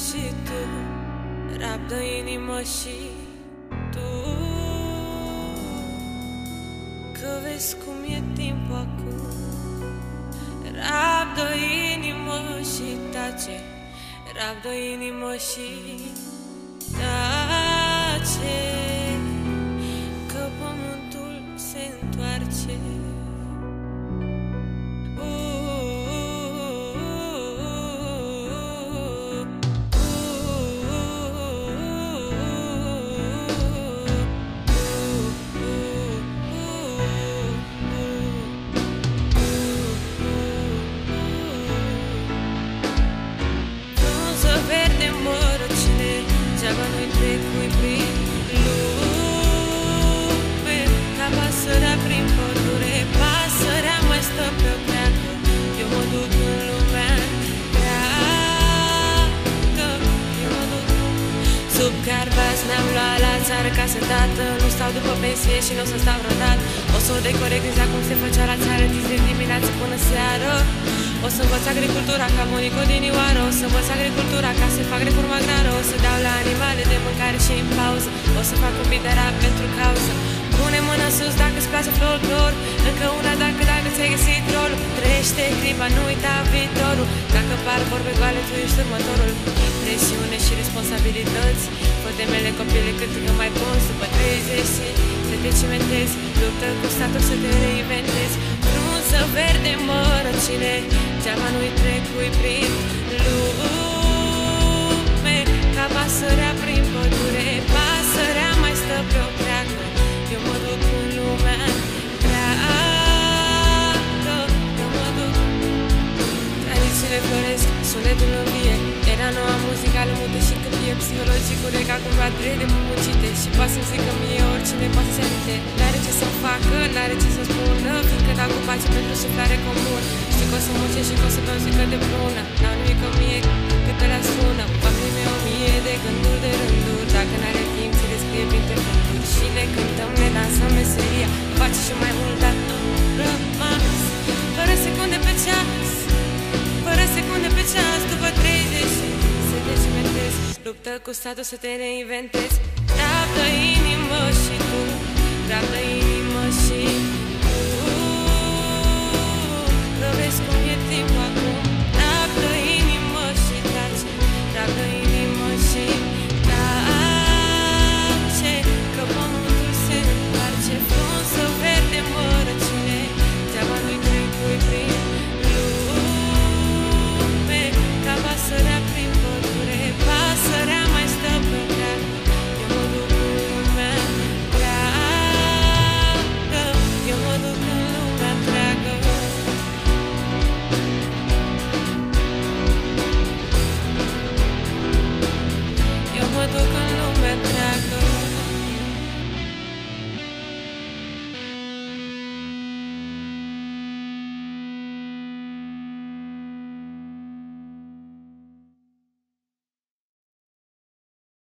și tu, rabdă inimă și tu, că vezi cum e timpul acum. Rabdă inimă și tace, rabdă inimă și tace, că pământul se întoarce. Degeaba noi trecui prin lume, ca pasărea prin pădure. Pasărea mai stă pe o creacă, eu mă duc în lumea întreagă. Eu mă duc sub carpați, mi-am luat la țară ca să tată. Nu stau după pensie și nu o să stau vreodată. O să o decorez exact cum se făcea la țară, din dimineață până seară. O să învăț agricultura ca Monico din Ioară. O să învăț agricultura ca să fac reforma agrară. O să dau la animale de mâncare și în pauză. O să fac un beat de rap pentru cauză. Pune mâna sus dacă-ți place folclor. Încă una dacă ți-ai găsit rolul. Trăiește clipa, nu uita viitorul. Dacă par vorbe goale, tu ești următorul. Presiune și responsabilități, fă temele copile cât că mai poți. După 30 să te cimentezi, luptă cu statul să te reinventezi. Frunză verde mărăcine, geaba nu-i trecui prin lume, ca pasărea prin pădure. Pasărea mai stă pe o creacă, eu mă duc în lumea întreagă. Eu mă duc. Tradițiile floresc, sunetul învie, era noua muzicală mută și câmpie. Psihologic urec acum battere de muncite și poate să-mi zică mie oricine poate să aminte. N-are ce să facă, n-are ce să spună, fiindcă dau cu pace pentru suflare comun. Știu că o să muncesc și că o să beau zică de prună. N-au nimic o mie cât le sună, familie mea 1000 de gânduri de rânduri. Dacă n-are timp, ți le scrie printre funduri și le cântăm, ne dansăm meseria. Face și mai mult, dar am rămas fără secunde pe ceas, fără secunde pe ceas. După 30 să te cimentezi, luptă cu statul să te reinventezi. Rabdă inimă și